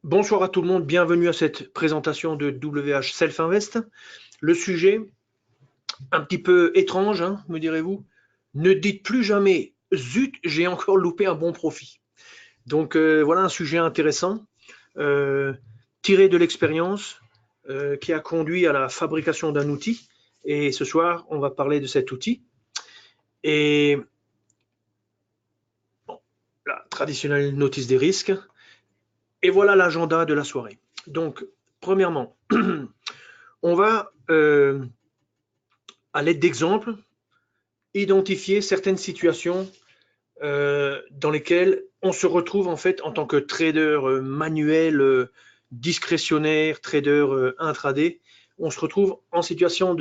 Bonsoir à tout le monde, bienvenue à cette présentation de WH Self Invest. Le sujet, un petit peu étrange, hein, me direz-vous. Ne dites plus jamais « Zut, j'ai encore loupé un bon profit ». Donc voilà un sujet intéressant, tiré de l'expérience, qui a conduit à la fabrication d'un outil. Et ce soir, on va parler de cet outil. Et bon, la traditionnelle notice des risques. Et voilà l'agenda de la soirée. Donc, premièrement, on va, à l'aide d'exemples, identifier certaines situations dans lesquelles on se retrouve en fait en tant que trader manuel, discrétionnaire, trader intraday. On se retrouve en situation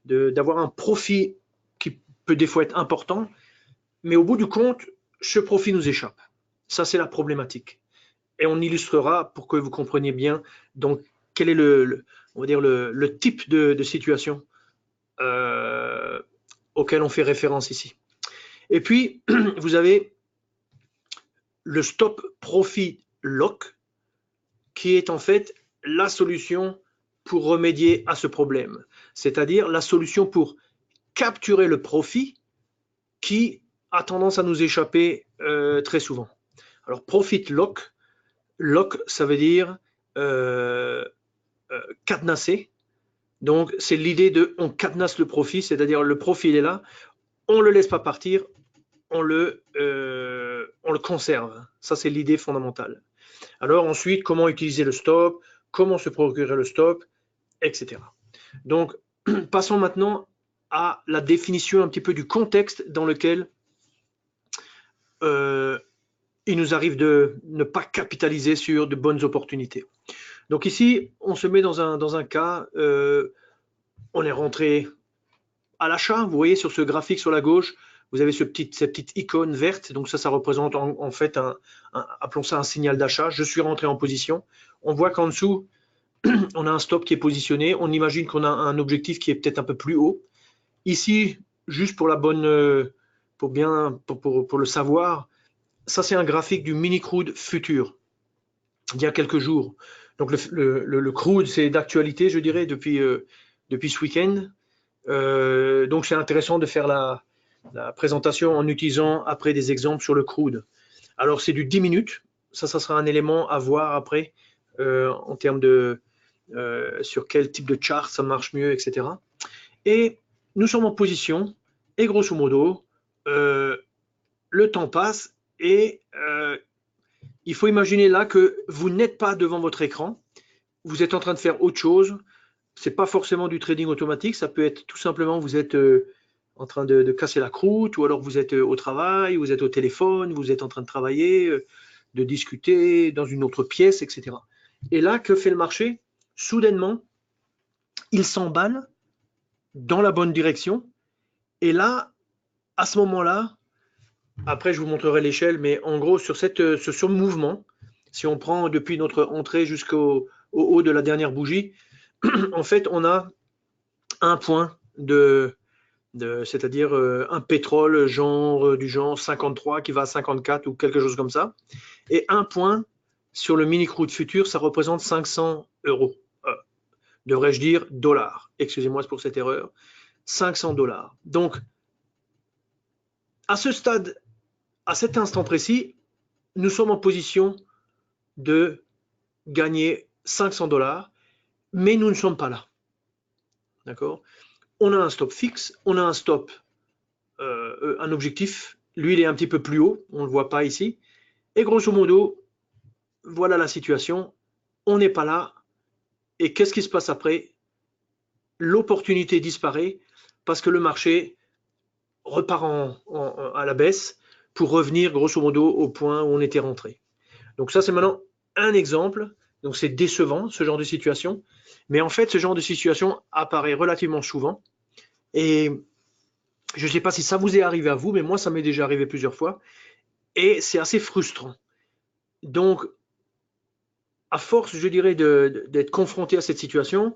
d'avoir un profit qui peut des fois être important, mais au bout du compte, ce profit nous échappe. Ça, c'est la problématique. Et on illustrera pour que vous compreniez bien donc quel est on va dire le type de situation auquel on fait référence ici. Et puis, vous avez le stop profit lock, qui est en fait la solution pour remédier à ce problème. C'est-à-dire la solution pour capturer le profit qui a tendance à nous échapper très souvent. Alors, profit lock, lock, ça veut dire cadenasser. Donc, c'est l'idée de on cadenasse le profit, c'est-à-dire le profit il est là, on ne le laisse pas partir, on le conserve. Ça, c'est l'idée fondamentale. Alors ensuite, comment utiliser le stop, comment se procurer le stop, etc. Donc, passons maintenant à la définition un petit peu du contexte dans lequel il nous arrive de ne pas capitaliser sur de bonnes opportunités. Donc ici, on se met dans un cas, on est rentré à l'achat. Vous voyez sur ce graphique sur la gauche, vous avez cette petite icône verte. Donc ça représente en fait appelons ça un signal d'achat. Je suis rentré en position. On voit qu'en dessous, on a un stop qui est positionné. On imagine qu'on a un objectif qui est peut-être un peu plus haut. Ici, juste pour la bonne, pour le savoir, ça c'est un graphique du mini crude futur il y a quelques jours. Donc le crude c'est d'actualité, je dirais, depuis ce week-end. Donc c'est intéressant de faire la présentation en utilisant après des exemples sur le crude. Alors c'est du 10 minutes, ça sera un élément à voir après en termes de sur quel type de chart ça marche mieux, etc. Et nous sommes en position et grosso modo, le temps passe et il faut imaginer là que vous n'êtes pas devant votre écran, vous êtes en train de faire autre chose. C'est pas forcément du trading automatique, ça peut être tout simplement vous êtes en train de casser la croûte, ou alors vous êtes au travail, vous êtes au téléphone, vous êtes en train de travailler, de discuter dans une autre pièce, etc. Et là, que fait le marché? Soudainement, il s'emballe dans la bonne direction. Et là, à ce moment-là, après je vous montrerai l'échelle, mais en gros, sur ce surmouvement, si on prend depuis notre entrée jusqu'au haut de la dernière bougie, en fait, on a un point c'est-à-dire un pétrole du genre 53 qui va à 54 ou quelque chose comme ça. Et un point sur le mini crude futur, ça représente 500 euros. Devrais-je dire dollars. Excusez-moi pour cette erreur. 500 dollars. Donc, à ce stade, à cet instant précis, nous sommes en position de gagner 500 dollars, mais nous ne sommes pas là. D'accord? On a un stop fixe, on a un stop, un objectif. Lui, il est un petit peu plus haut, on ne le voit pas ici. Et grosso modo, voilà la situation. On n'est pas là. Et qu'est-ce qui se passe après? L'opportunité disparaît parce que le marché repart à la baisse pour revenir grosso modo au point où on était rentré. Donc ça, c'est maintenant un exemple. Donc c'est décevant, ce genre de situation. Mais en fait, ce genre de situation apparaît relativement souvent. Et je ne sais pas si ça vous est arrivé à vous, mais moi, ça m'est déjà arrivé plusieurs fois. Et c'est assez frustrant. Donc, à force, je dirais, d'être confronté à cette situation,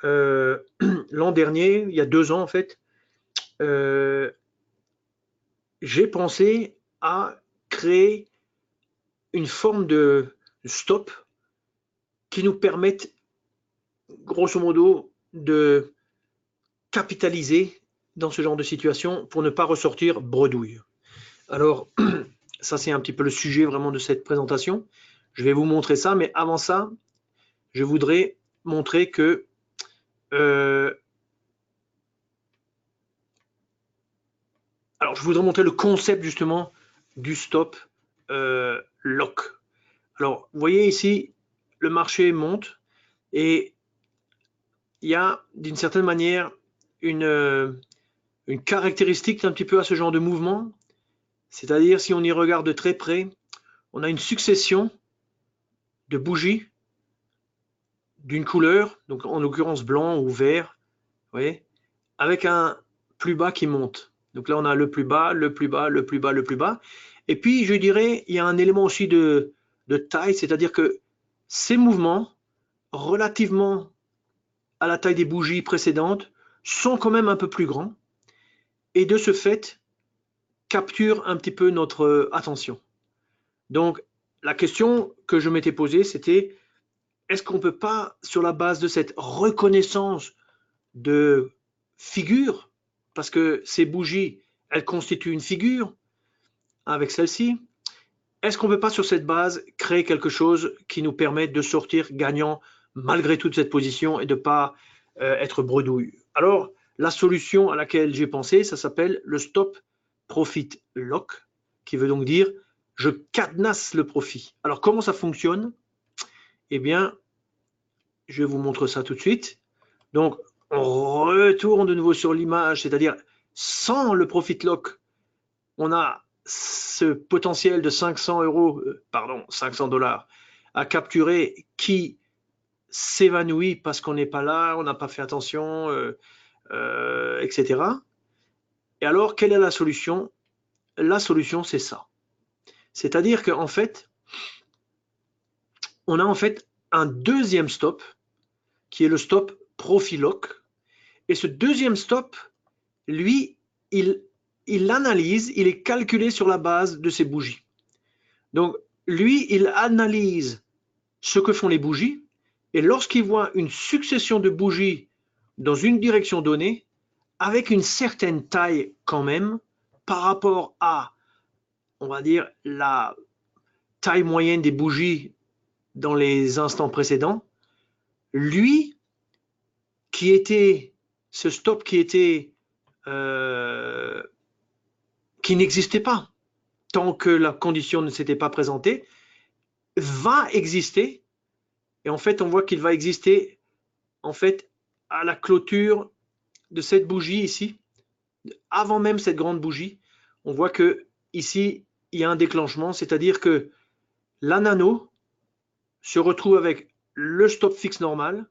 l'an dernier, il y a 2 ans en fait, j'ai pensé à créer une forme de stop qui nous permettent, grosso modo, de capitaliser dans ce genre de situation pour ne pas ressortir bredouille. Alors, ça c'est un petit peu le sujet vraiment de cette présentation. Je vais vous montrer ça, mais avant ça, je voudrais montrer que alors, je voudrais montrer le concept justement du stop lock. Alors, vous voyez ici, le marché monte et il y a d'une certaine manière une caractéristique un petit peu à ce genre de mouvement. C'est-à-dire, si on y regarde de très près, on a une succession de bougies d'une couleur, donc en l'occurrence blanc ou vert, vous voyez, avec un plus bas qui monte. Donc là, on a le plus bas, le plus bas, le plus bas, le plus bas. Et puis, je dirais, il y a un élément aussi de taille, c'est-à-dire que ces mouvements, relativement à la taille des bougies précédentes, sont quand même un peu plus grands et de ce fait, capturent un petit peu notre attention. Donc, la question que je m'étais posée, c'était est-ce qu'on ne peut pas, sur la base de cette reconnaissance de figure, parce que ces bougies, elles constituent une figure avec celle-ci, est-ce qu'on ne peut pas, sur cette base, créer quelque chose qui nous permette de sortir gagnant malgré toute cette position et de ne pas être bredouille? Alors, la solution à laquelle j'ai pensé, ça s'appelle le Stop Profit Lock, qui veut donc dire je cadenasse le profit. Alors, comment ça fonctionne? Eh bien, je vous montre ça tout de suite. Donc, on retourne de nouveau sur l'image, c'est-à-dire sans le Profit Lock, on a ce potentiel de 500 $, à capturer qui s'évanouit parce qu'on n'est pas là, on n'a pas fait attention, etc. Et alors, quelle est la solution? La solution, c'est ça. C'est-à-dire qu'en fait, on a en fait un deuxième stop qui est le stop Profit Lock. Et ce deuxième stop, lui, il analyse, il est calculé sur la base de ces bougies. Donc, lui, il analyse ce que font les bougies, et lorsqu'il voit une succession de bougies dans une direction donnée, avec une certaine taille quand même, par rapport à, on va dire, la taille moyenne des bougies dans les instants précédents, lui, ce stop qui n'existait pas tant que la condition ne s'était pas présentée, va exister. Et en fait, on voit qu'il va exister en fait à la clôture de cette bougie ici, avant même cette grande bougie. On voit que ici il y a un déclenchement, c'est-à-dire que la nano se retrouve avec le stop fixe normal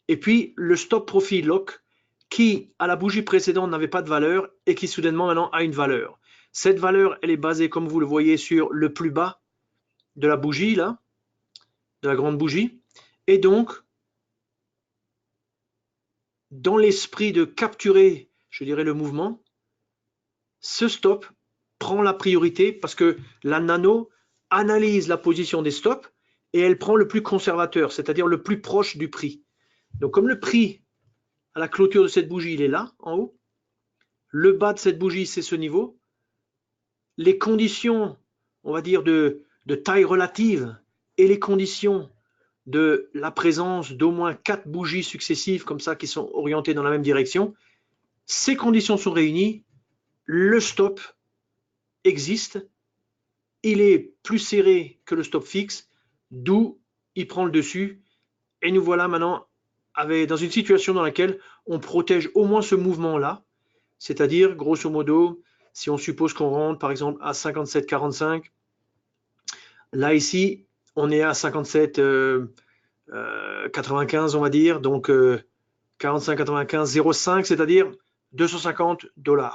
et puis le stop profit lock qui à la bougie précédente n'avait pas de valeur et qui soudainement maintenant a une valeur. Cette valeur, elle est basée, comme vous le voyez, sur le plus bas de la bougie là, de la grande bougie. Et donc, dans l'esprit de capturer, je dirais, le mouvement, ce stop prend la priorité parce que la nano analyse la position des stops et elle prend le plus conservateur, c'est-à-dire le plus proche du prix. Donc, comme le prix à la clôture de cette bougie, il est là, en haut, le bas de cette bougie, c'est ce niveau, les conditions, on va dire, de taille relative et les conditions de la présence d'au moins 4 bougies successives comme ça qui sont orientées dans la même direction, ces conditions sont réunies, le stop existe, il est plus serré que le stop fixe, d'où il prend le dessus et nous voilà maintenant dans une situation dans laquelle on protège au moins ce mouvement-là, c'est-à-dire grosso modo, si on suppose qu'on rentre par exemple à 57,45, là ici on est à 57,95 on va dire, donc 45,95, 0,5, c'est-à-dire $250.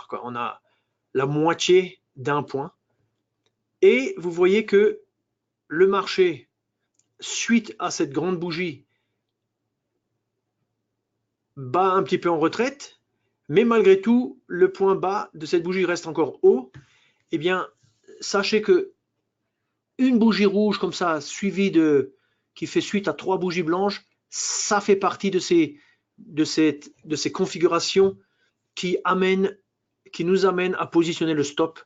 Quoi. On a la moitié d'un point. Et vous voyez que le marché, suite à cette grande bougie, bat un petit peu en retraite, mais malgré tout, le point bas de cette bougie reste encore haut. Eh bien, sachez que une bougie rouge comme ça, suivie qui fait suite à 3 bougies blanches, ça fait partie de ces configurations qui nous amènent à positionner le stop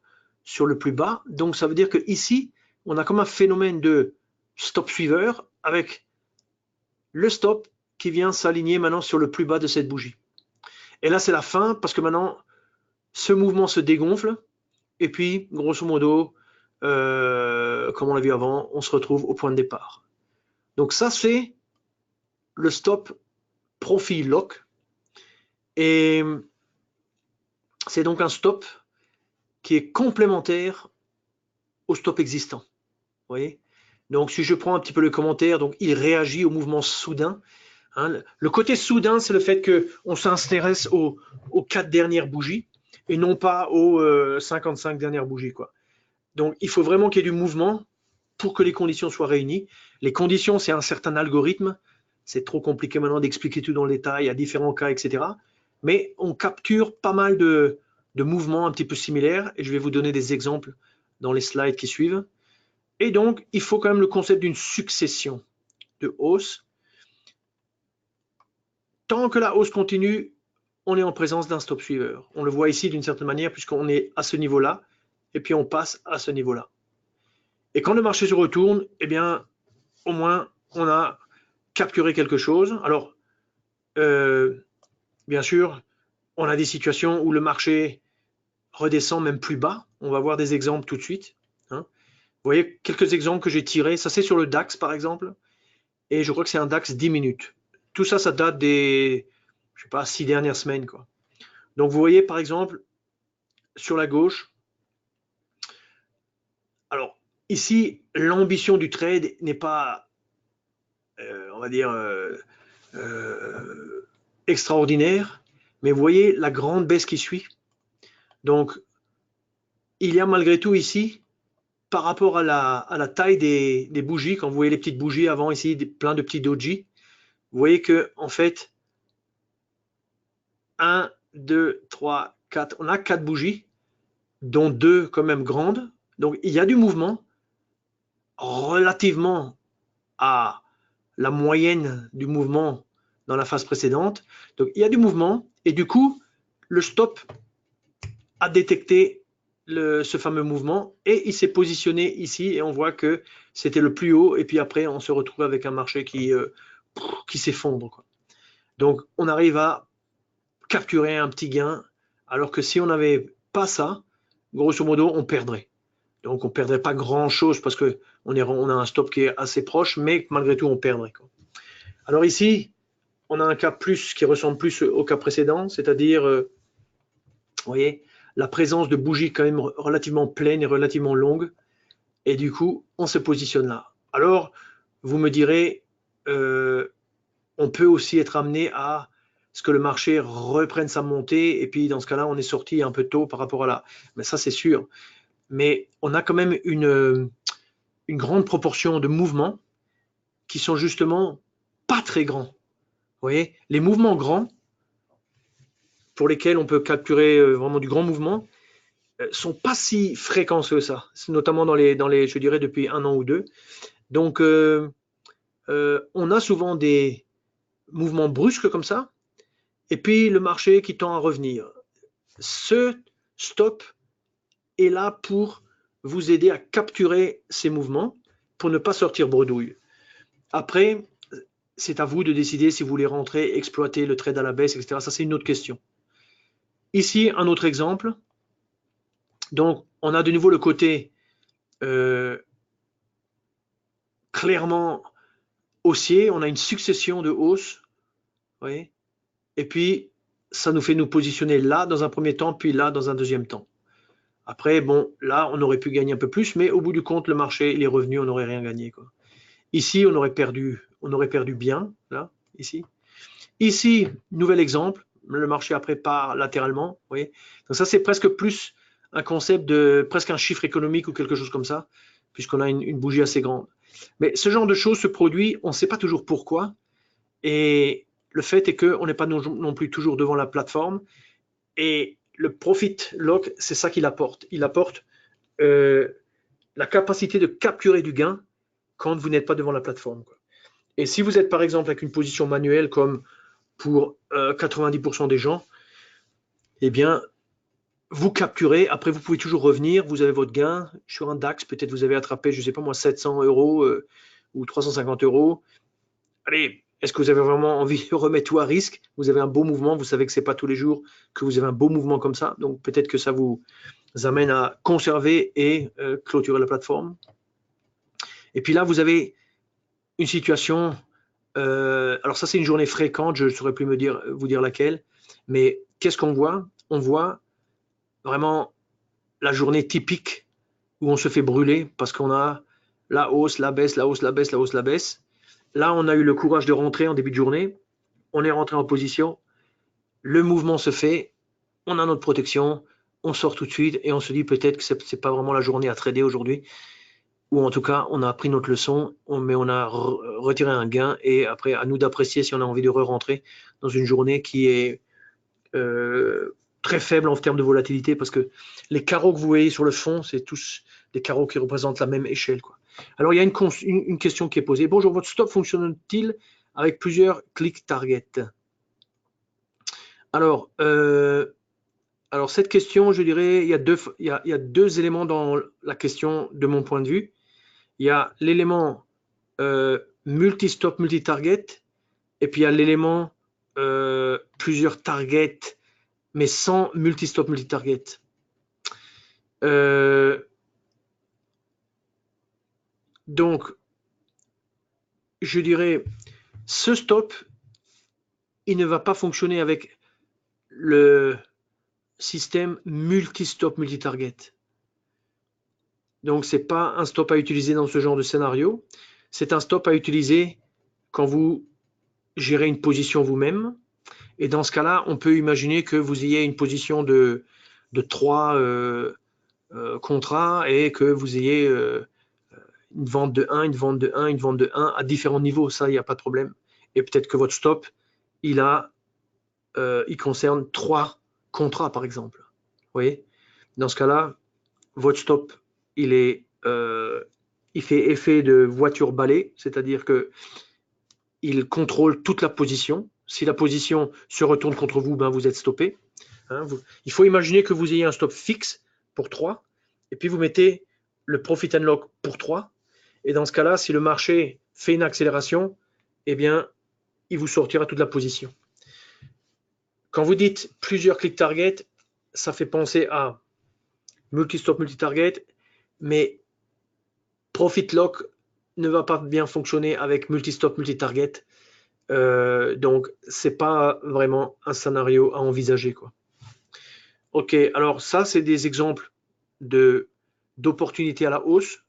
sur le plus bas. Donc ça veut dire que ici, on a comme un phénomène de stop suiveur avec le stop qui vient s'aligner maintenant sur le plus bas de cette bougie. Et là, c'est la fin parce que maintenant, ce mouvement se dégonfle et puis, grosso modo, comme on l'a vu avant, on se retrouve au point de départ. Donc ça, c'est le stop profit lock. Et c'est donc un stop qui est complémentaire au stop existant. Vous voyez? Donc si je prends un petit peu le commentaire, donc il réagit au mouvement soudain. Hein. Le côté soudain, c'est le fait qu'on s'intéresse aux 4 dernières bougies et non pas aux 55 dernières bougies, quoi. Donc il faut vraiment qu'il y ait du mouvement pour que les conditions soient réunies. Les conditions, c'est un certain algorithme. C'est trop compliqué maintenant d'expliquer tout dans le détail, il y a différents cas, etc. Mais on capture pas mal de mouvements un petit peu similaires et je vais vous donner des exemples dans les slides qui suivent. Et donc, il faut quand même le concept d'une succession de hausses. Tant que la hausse continue, on est en présence d'un stop suiveur. On le voit ici d'une certaine manière puisqu'on est à ce niveau-là et puis on passe à ce niveau-là. Et quand le marché se retourne, eh bien, au moins, on a capturé quelque chose. Alors, bien sûr, on a des situations où le marché redescend même plus bas. On va voir des exemples tout de suite. Hein. Vous voyez quelques exemples que j'ai tirés. Ça, c'est sur le DAX, par exemple. Et je crois que c'est un DAX 10 minutes. Tout ça, ça date des, je sais pas, 6 dernières semaines, quoi. Donc, vous voyez, par exemple, sur la gauche, alors, ici, l'ambition du trade n'est pas, on va dire, extraordinaire. Mais vous voyez la grande baisse qui suit. Donc, il y a malgré tout ici, par rapport à la taille des bougies, quand vous voyez les petites bougies avant ici, plein de petits doji, vous voyez que en fait, 1, 2, 3, 4, on a 4 bougies, dont 2 quand même grandes. Donc, il y a du mouvement relativement à la moyenne du mouvement dans la phase précédente. Donc, il y a du mouvement et du coup, le stop a détecté ce fameux mouvement et il s'est positionné ici et on voit que c'était le plus haut et puis après on se retrouve avec un marché qui s'effondre. Donc on arrive à capturer un petit gain alors que si on n'avait pas ça, grosso modo on perdrait. Donc on ne perdrait pas grand chose parce qu'on a un stop qui est assez proche mais malgré tout on perdrait. Alors ici on a un cas qui ressemble plus au cas précédent, c'est-à-dire vous voyez, la présence de bougies quand même relativement pleines et relativement longues. Et du coup, on se positionne là. Alors, vous me direz, on peut aussi être amené à ce que le marché reprenne sa montée. Et puis, dans ce cas-là, on est sorti un peu tôt par rapport à là. Mais ça, c'est sûr. Mais on a quand même une grande proportion de mouvements qui sont justement pas très grands. Vous voyez, les mouvements grands, pour lesquels on peut capturer vraiment du grand mouvement, sont pas si fréquents que ça, notamment dans les, je dirais, depuis 1 an ou 2. Donc, on a souvent des mouvements brusques comme ça, et puis le marché qui tend à revenir. Ce stop est là pour vous aider à capturer ces mouvements, pour ne pas sortir bredouille. Après, c'est à vous de décider si vous voulez rentrer, exploiter le trade à la baisse, etc. Ça, c'est une autre question. Ici, un autre exemple. Donc, on a de nouveau le côté clairement haussier. On a une succession de hausses. Vous voyez, et puis, ça nous fait nous positionner là dans un premier temps, puis là dans un deuxième temps. Après, bon, là, on aurait pu gagner un peu plus, mais au bout du compte, le marché, il est revenu, on n'aurait rien gagné, quoi. Ici, on aurait perdu bien, là, ici. Ici, nouvel exemple, le marché après part latéralement, vous voyez. Donc ça, c'est presque plus un concept de presque un chiffre économique ou quelque chose comme ça, puisqu'on a une bougie assez grande. Mais ce genre de choses se produit, on ne sait pas toujours pourquoi, et le fait est qu'on n'est pas non plus toujours devant la plateforme, et le profit lock, c'est ça qu'il apporte. Il apporte la capacité de capturer du gain quand vous n'êtes pas devant la plateforme, quoi. Et si vous êtes par exemple avec une position manuelle comme pour 90% des gens, eh bien, vous capturez, après vous pouvez toujours revenir, vous avez votre gain sur un DAX, peut-être vous avez attrapé, je ne sais pas moi, 700 euros ou 350 euros. Allez, est-ce que vous avez vraiment envie de remettre tout à risque? Vous avez un beau mouvement, vous savez que c'est pas tous les jours que vous avez un beau mouvement comme ça, donc peut-être que ça vous amène à conserver et clôturer la plateforme. Et puis là, vous avez une situation, alors ça c'est une journée fréquente, je ne saurais plus vous dire laquelle, mais qu'est-ce qu'on voit? On voit vraiment la journée typique où on se fait brûler parce qu'on a la hausse, la baisse, la hausse, la baisse, la hausse, la baisse. Là, on a eu le courage de rentrer en début de journée, on est rentré en position, le mouvement se fait, on a notre protection, on sort tout de suite et on se dit peut-être que c'est pas vraiment la journée à trader aujourd'hui, ou en tout cas on a appris notre leçon, mais on a retiré un gain et après à nous d'apprécier si on a envie de re-rentrer dans une journée qui est très faible en termes de volatilité parce que les carreaux que vous voyez sur le fond, c'est tous des carreaux qui représentent la même échelle, quoi. Alors il y a une question qui est posée. Bonjour, votre stop fonctionne-t-il avec plusieurs click target? Alors, cette question, je dirais, il y a deux éléments dans la question de mon point de vue. Il y a l'élément multi-stop, multi-target, et puis il y a l'élément plusieurs targets, mais sans multi-stop, multi-target. Donc, je dirais, ce stop, il ne va pas fonctionner avec le système multi-stop, multi-target. Donc, ce n'est pas un stop à utiliser dans ce genre de scénario. C'est un stop à utiliser quand vous gérez une position vous-même. Et dans ce cas-là, on peut imaginer que vous ayez une position de 3 contrats et que vous ayez une vente de 1, une vente de 1, une vente de 1 à différents niveaux. Ça, il n'y a pas de problème. Et peut-être que votre stop, il concerne 3 contrats, par exemple. Vous voyez? Dans ce cas-là, votre stop, il fait effet de voiture balai, c'est-à-dire que il contrôle toute la position. Si la position se retourne contre vous, ben vous êtes stoppé. Il faut imaginer que vous ayez un stop fixe pour 3, et puis vous mettez le profit and loss pour 3. Et dans ce cas-là, si le marché fait une accélération, eh bien, il vous sortira toute la position. Quand vous dites plusieurs click target, ça fait penser à multi-stop, multi-target, mais profit lock ne va pas bien fonctionner avec multi-stop, multi-target. Donc, c'est pas vraiment un scénario à envisager, quoi. Ok, alors ça, c'est des exemples d'opportunités à la hausse.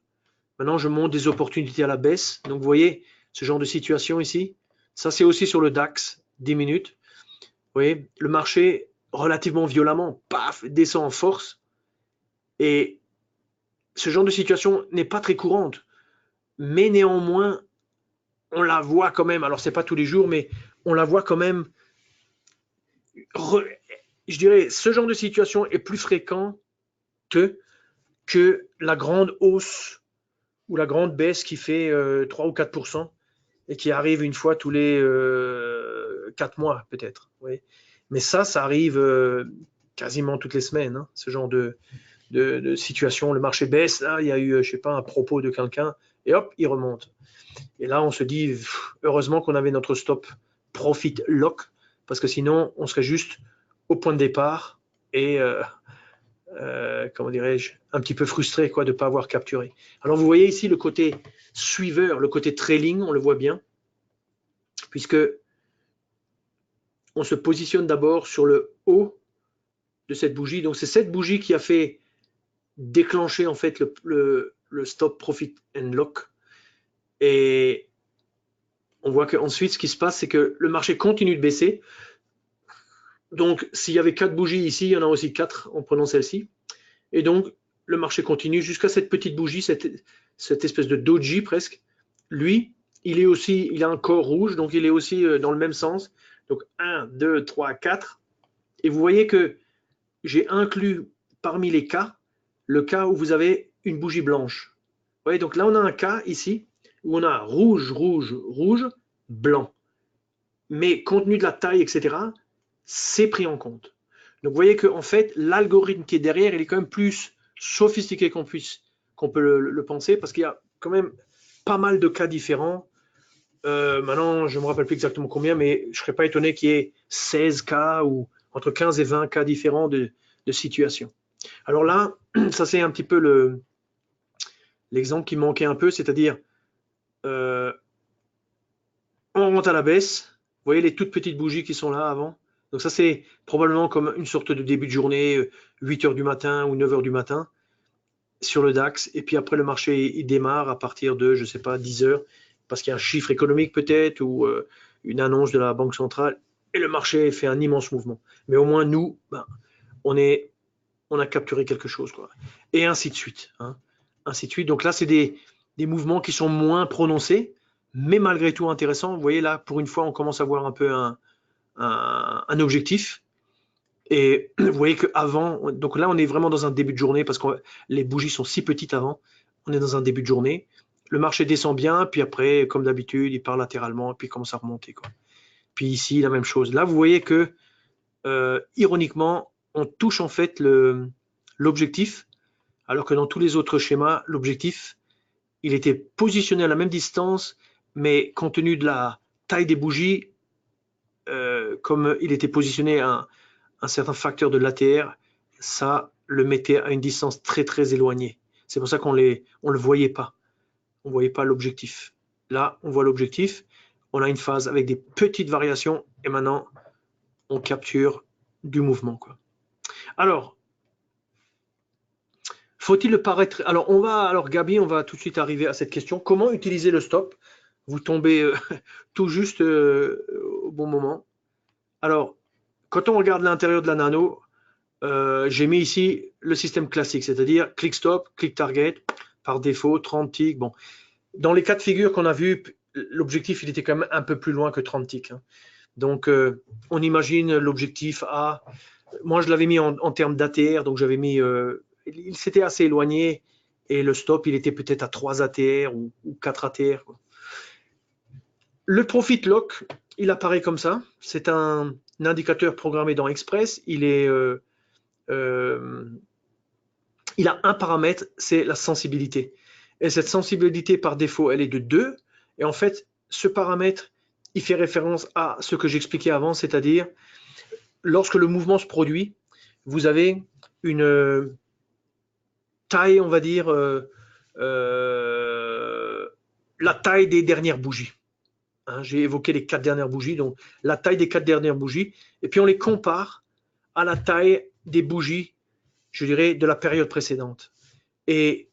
Maintenant, je montre des opportunités à la baisse. Donc, vous voyez ce genre de situation ici. Ça, c'est aussi sur le DAX, 10 minutes. Vous voyez, le marché, relativement violemment, paf, descend en force. Et ce genre de situation n'est pas très courante. Mais néanmoins, on la voit quand même. Alors, c'est pas tous les jours, mais on la voit quand même. Je dirais, ce genre de situation est plus fréquent que la grande hausse ou la grande baisse qui fait 3 ou 4% et qui arrive une fois tous les 4 mois peut-être. Oui. Mais ça arrive quasiment toutes les semaines, hein, ce genre de situation. Le marché baisse, là, il y a eu, je sais pas, un propos de quelqu'un, et hop, il remonte. Et là, on se dit, heureusement qu'on avait notre stop profit lock, parce que sinon, on serait juste au point de départ et comment dirais-je, un petit peu frustré quoi, de ne pas avoir capturé. Alors vous voyez ici le côté suiveur, le côté trailing, on le voit bien, puisque on se positionne d'abord sur le haut de cette bougie. Donc c'est cette bougie qui a fait déclencher en fait le stop profit and lock. Et on voit qu'ensuite ce qui se passe, c'est que le marché continue de baisser. Donc s'il y avait 4 bougies ici, il y en a aussi 4 en prenant celle-ci. Et donc, le marché continue jusqu'à cette petite bougie, cette espèce de doji presque. Lui, il a un corps rouge, donc il est aussi dans le même sens. Donc 1, 2, 3, 4. Et vous voyez que j'ai inclus parmi les cas, le cas où vous avez une bougie blanche. Vous voyez, donc là on a un cas ici, où on a rouge, rouge, rouge, blanc. Mais compte tenu de la taille, etc., c'est pris en compte. Donc vous voyez qu'en fait, l'algorithme qui est derrière, il est quand même plus sophistiqué qu'on peut le penser, parce qu'il y a quand même pas mal de cas différents. Maintenant, je ne me rappelle plus exactement combien, mais je ne serais pas étonné qu'il y ait 16 cas ou entre 15 et 20 cas différents de situations. Alors là, ça c'est un petit peu l'exemple qui manquait un peu, c'est-à-dire euh, on remonte à la baisse. Vous voyez les toutes petites bougies qui sont là avant. Donc ça c'est probablement comme une sorte de début de journée, 8 heures du matin ou 9 heures du matin sur le DAX. Et puis après le marché il démarre à partir de, je ne sais pas, 10 heures, parce qu'il y a un chiffre économique peut-être ou une annonce de la Banque centrale. Et le marché fait un immense mouvement. Mais au moins nous, ben, on, on a capturé quelque chose, quoi. Et ainsi de suite, hein. Ainsi de suite. Donc là, c'est des mouvements qui sont moins prononcés, mais malgré tout intéressants. Vous voyez là, pour une fois, on commence à voir un peu un objectif. Et vous voyez qu'avant, donc là, on est vraiment dans un début de journée parce que les bougies sont si petites avant. On est dans un début de journée. Le marché descend bien, puis après, comme d'habitude, il part latéralement, puis il commence à remonter, quoi. Puis ici, la même chose. Là, vous voyez que, ironiquement, on touche en fait l'objectif, alors que dans tous les autres schémas, l'objectif, il était positionné à la même distance, mais compte tenu de la taille des bougies, comme il était positionné à un certain facteur de l'ATR, ça le mettait à une distance très très éloignée. C'est pour ça qu'on le voyait pas. On voyait pas l'objectif. Là, on voit l'objectif. On a une phase avec des petites variations et maintenant, on capture du mouvement, quoi. Alors, faut-il le paraître? Alors Gabi, on va tout de suite arriver à cette question. Comment utiliser le stop? Vous tombez tout juste au bon moment. Alors, quand on regarde l'intérieur de la nano, j'ai mis ici le système classique, c'est-à-dire click stop, click target, par défaut, 30 ticks. Bon, dans les cas de figure qu'on a vu, l'objectif il était quand même un peu plus loin que 30 ticks, hein. Donc, on imagine l'objectif à. Moi, je l'avais mis en termes d'ATR, donc j'avais mis. Il s'était assez éloigné et le stop, il était peut-être à 3 ATR ou 4 ATR, quoi. Le profit lock, il apparaît comme ça. C'est un indicateur programmé dans Express. Euh, il a un paramètre, c'est la sensibilité. Et cette sensibilité, par défaut, elle est de 2. Et en fait, ce paramètre, il fait référence à ce que j'expliquais avant, c'est-à-dire, lorsque le mouvement se produit, vous avez une taille, on va dire, la taille des dernières bougies, hein. J'ai évoqué les 4 dernières bougies, donc la taille des 4 dernières bougies, et puis on les compare à la taille des bougies, je dirais, de la période précédente. Et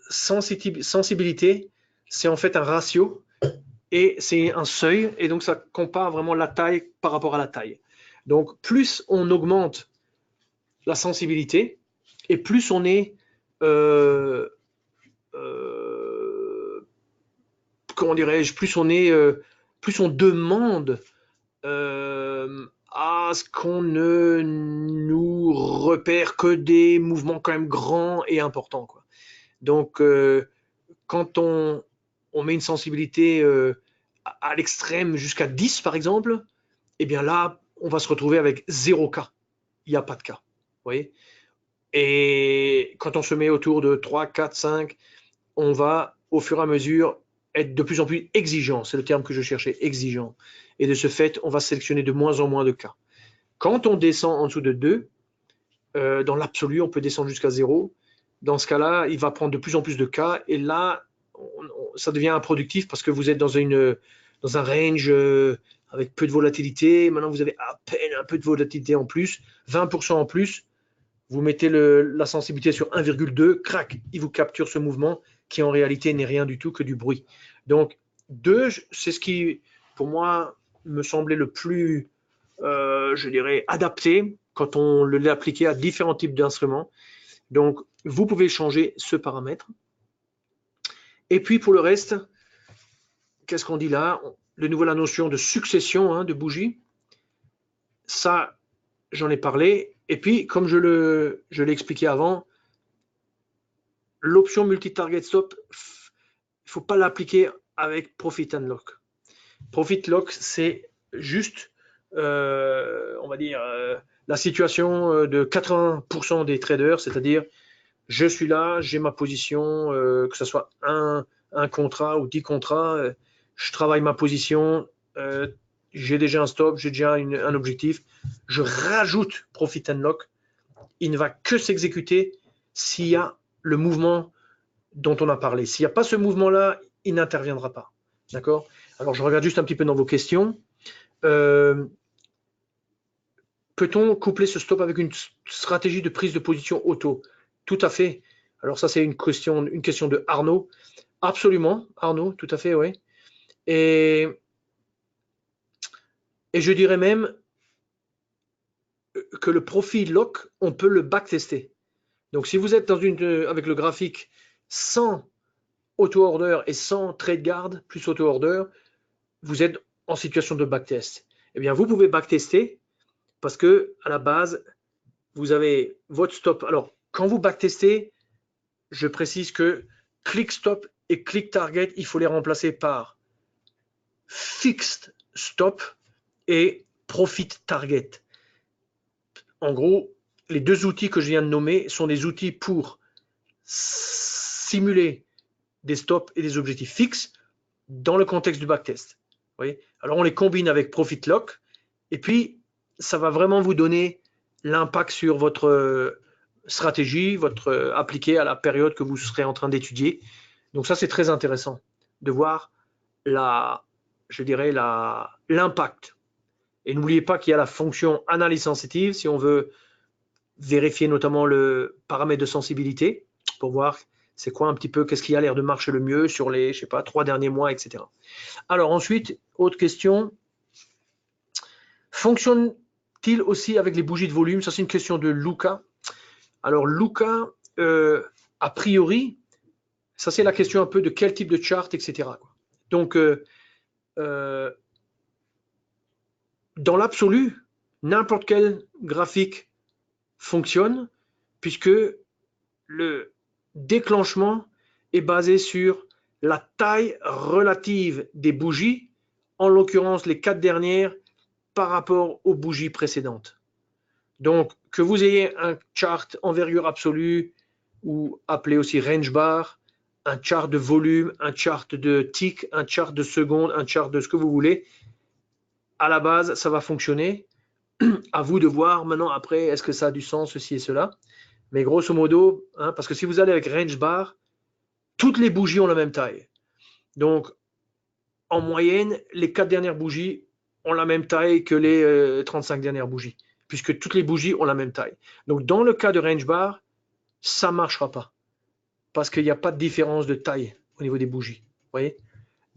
sensibilité, c'est en fait un ratio et c'est un seuil, et donc ça compare vraiment la taille par rapport à la taille. Donc plus on augmente la sensibilité, et plus on est, euh, euh, comment dirais-je, plus on demande à ce qu'on ne nous repère que des mouvements quand même grands et importants, quoi. Donc, quand on met une sensibilité à l'extrême jusqu'à 10, par exemple, eh bien là, on va se retrouver avec 0 cas. Il n'y a pas de cas. Vous voyez? Et quand on se met autour de 3, 4, 5, on va, au fur et à mesure, être de plus en plus exigeant. C'est le terme que je cherchais, exigeant. Et de ce fait, on va sélectionner de moins en moins de cas. Quand on descend en dessous de 2, dans l'absolu, on peut descendre jusqu'à 0. Dans ce cas-là, il va prendre de plus en plus de cas. Et là, ça devient improductif parce que vous êtes dans un range avec peu de volatilité. Maintenant, vous avez à peine un peu de volatilité en plus, 20% en plus. Vous mettez la sensibilité sur 1,2, crac, il vous capture ce mouvement qui en réalité n'est rien du tout que du bruit. Donc 2, c'est ce qui, pour moi, me semblait le plus, je dirais, adapté quand on l'a appliqué à différents types d'instruments. Donc, vous pouvez changer ce paramètre. Et puis, pour le reste, qu'est-ce qu'on dit là? De nouveau, la notion de succession, hein, de bougies. Ça, j'en ai parlé. Et puis, comme je l'ai expliqué avant, l'option multi-target stop, il ne faut pas l'appliquer avec profit and lock. Profit lock, c'est juste, on va dire, la situation de 80% des traders, c'est-à-dire je suis là, j'ai ma position, que ce soit un contrat ou 10 contrats, je travaille ma position, j'ai déjà un stop, j'ai déjà un objectif, je rajoute profit and lock, il ne va que s'exécuter s'il y a le mouvement dont on a parlé. S'il n'y a pas ce mouvement-là, il n'interviendra pas. D'accord? Alors, je regarde juste un petit peu dans vos questions. Peut-on coupler ce stop avec une stratégie de prise de position auto? Tout à fait. Alors, ça, c'est une question de Arnaud. Absolument, Arnaud, tout à fait, oui. Et je dirais même que le profil lock, on peut le backtester. Donc, si vous êtes dans avec le graphique sans auto-order et sans trade guard plus auto-order, vous êtes en situation de backtest. Eh bien, vous pouvez backtester parce que à la base, vous avez votre stop. Alors, quand vous backtestez, je précise que click stop et click target, il faut les remplacer par fixed stop et profit target. En gros, les deux outils que je viens de nommer sont des outils pour simuler des stops et des objectifs fixes dans le contexte du backtest. Vous voyez? Alors, on les combine avec profit lock et puis ça va vraiment vous donner l'impact sur votre stratégie, votre appliquée à la période que vous serez en train d'étudier. Donc ça, c'est très intéressant de voir je dirais l'impact. Et n'oubliez pas qu'il y a la fonction analyse sensitive si on veut vérifier notamment le paramètre de sensibilité pour voir c'est quoi un petit peu, qu'est-ce qui a l'air de marcher le mieux sur les, je sais pas, 3 derniers mois, etc. Alors ensuite, autre question. Fonctionne-t-il aussi avec les bougies de volume? Ça, c'est une question de Luca. Alors, Luca, a priori, ça, c'est la question un peu de quel type de chart, etc. Donc, dans l'absolu, n'importe quel graphique fonctionne puisque le déclenchement est basé sur la taille relative des bougies, en l'occurrence les 4 dernières, par rapport aux bougies précédentes. Donc, que vous ayez un chart envergure absolue, ou appelé aussi range bar, un chart de volume, un chart de tick, un chart de seconde, un chart de ce que vous voulez, à la base, ça va fonctionner. À vous de voir maintenant après, est-ce que ça a du sens, ceci et cela. Mais grosso modo, parce que si vous allez avec range bar, toutes les bougies ont la même taille. Donc, en moyenne, les 4 dernières bougies ont la même taille que les 35 dernières bougies, puisque toutes les bougies ont la même taille. Donc, dans le cas de range bar, ça ne marchera pas, parce qu'il n'y a pas de différence de taille au niveau des bougies. Vous voyez?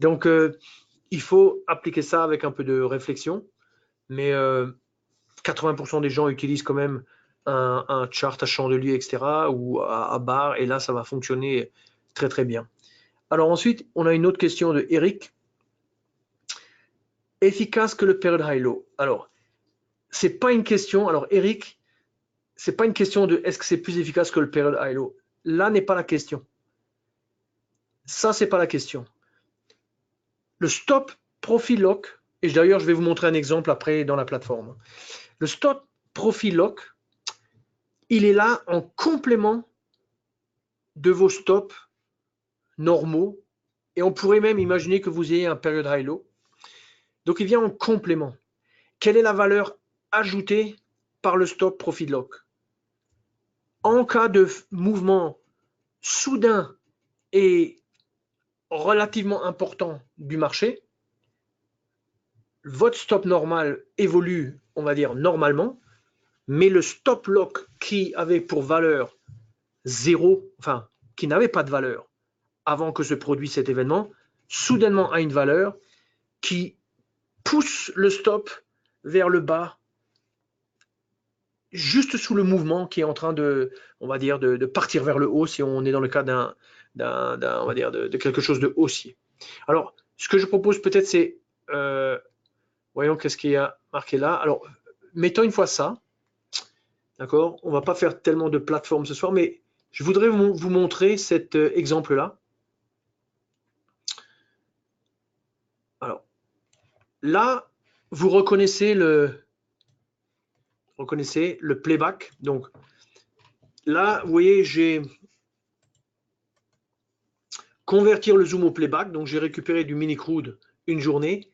Donc, il faut appliquer ça avec un peu de réflexion, mais 80% des gens utilisent quand même un chart à chandelier, etc., ou à barre, et là, ça va fonctionner très, très bien. Alors ensuite, on a une autre question de Eric. Efficace que le period high-low. Alors, c'est pas une question, alors Eric, c'est pas une question de est-ce que c'est plus efficace que le period high-low. Là n'est pas la question. Ça, c'est pas la question. Le stop profit lock, et d'ailleurs, je vais vous montrer un exemple après dans la plateforme. Le stop profit lock, il est là en complément de vos stops normaux, et on pourrait même imaginer que vous ayez un period high-low. Donc, il vient en complément. Quelle est la valeur ajoutée par le stop profit lock? En cas de mouvement soudain et relativement important du marché, votre stop normal évolue, on va dire, normalement, mais le stop lock qui avait pour valeur 0, enfin, qui n'avait pas de valeur avant que se produise cet événement, soudainement a une valeur qui pousse le stop vers le bas, juste sous le mouvement qui est en train de, on va dire, de partir vers le haut, si on est dans le cas on va dire, de quelque chose de haussier. Alors, ce que je propose peut-être, c'est, voyons qu'est-ce qu'il y a marqué là. Alors, mettons une fois ça, d'accord? On va pas faire tellement de plateformes ce soir, mais je voudrais vous montrer cet exemple-là. Alors, Là, vous reconnaissez le playback. Donc là, vous voyez, j'ai convertir le zoom au playback. Donc j'ai récupéré du mini crude une journée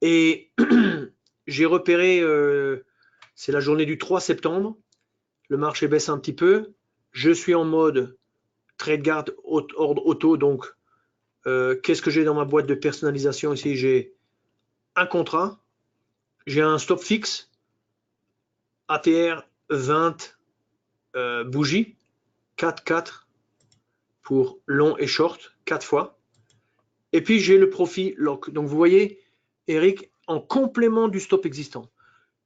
et j'ai repéré, c'est la journée du 3 septembre. Le marché baisse un petit peu. Je suis en mode trade guard ordre auto. Donc qu'est-ce que j'ai dans ma boîte de personnalisation ici? J'ai un contrat, j'ai un stop fixe, ATR 20 bougies, 4 pour long et short, 4 fois. Et puis j'ai le profit lock. Donc vous voyez, Eric, en complément du stop existant,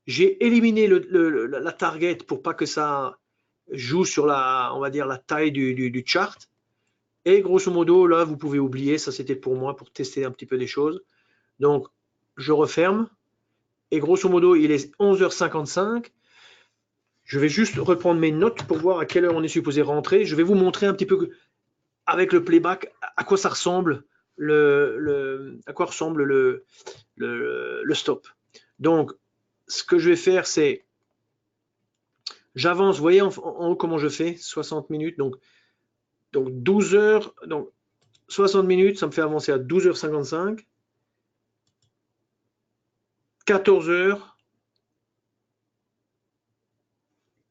j'ai éliminé la target pour pas que ça joue sur on va dire, la taille du chart. Et grosso modo, là, vous pouvez oublier, ça c'était pour moi, pour tester un petit peu des choses. Donc, je referme. Et grosso modo, il est 11h55. Je vais juste reprendre mes notes pour voir à quelle heure on est supposé rentrer. Je vais vous montrer un petit peu avec le playback à quoi ça ressemble à quoi ressemble le stop. Donc, ce que je vais faire, c'est j'avance. Vous voyez en haut comment je fais 60 minutes. Donc 12 heures. Donc 60 minutes, ça me fait avancer à 12h55. 14 heures.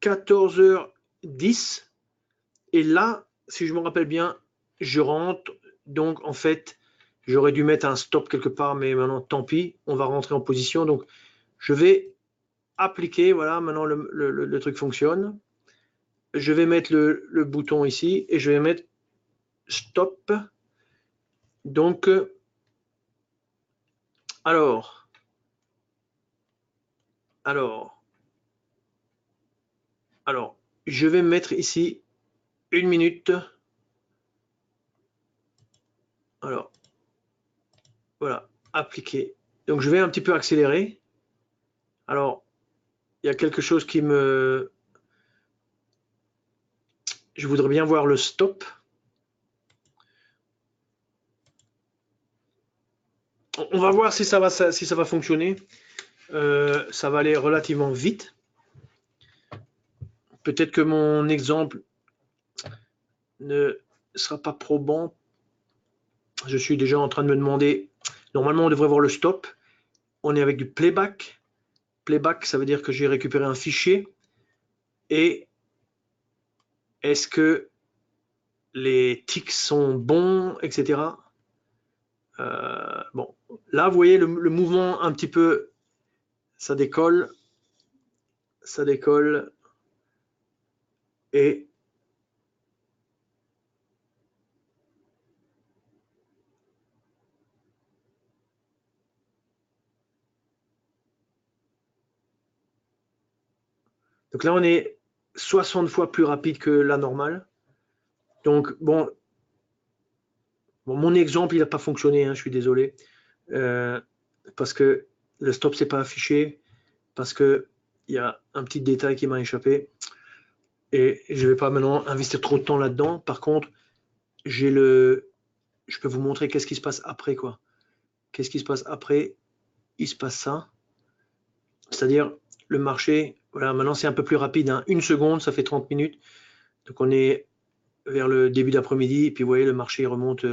14h10. Et là, si je me rappelle bien, je rentre. Donc, en fait, j'aurais dû mettre un stop quelque part, mais maintenant, tant pis, on va rentrer en position. Donc, je vais appliquer. Voilà, maintenant, le truc fonctionne. Je vais mettre le bouton ici et je vais mettre stop. Donc, alors, je vais mettre ici 1 minute. Alors, voilà, appliquer. Donc, je vais un petit peu accélérer. Alors, il y a quelque chose qui me... Je voudrais bien voir le stop. On va voir si ça va fonctionner. Ça va aller relativement vite. Peut-être que mon exemple ne sera pas probant. Je suis déjà en train de me demander. Normalement, on devrait voir le stop. On est avec du playback. Playback, ça veut dire que j'ai récupéré un fichier. Et est-ce que les ticks sont bons, etc. Bon, là, vous voyez le mouvement un petit peu, ça décolle, et donc là, on est 60 fois plus rapide que la normale. Donc, bon mon exemple, il n'a pas fonctionné, hein, je suis désolé, parce que le stop s'est pas affiché, parce qu'il y a un petit détail qui m'a échappé, et je ne vais pas maintenant investir trop de temps là-dedans. Par contre, je peux vous montrer qu'est-ce qui se passe après, quoi. Qu'est-ce qui se passe après? Il se passe ça. C'est-à-dire, le marché, voilà, maintenant c'est un peu plus rapide, hein. 1 seconde, ça fait 30 minutes. Donc on est vers le début d'après-midi, et puis vous voyez, le marché remonte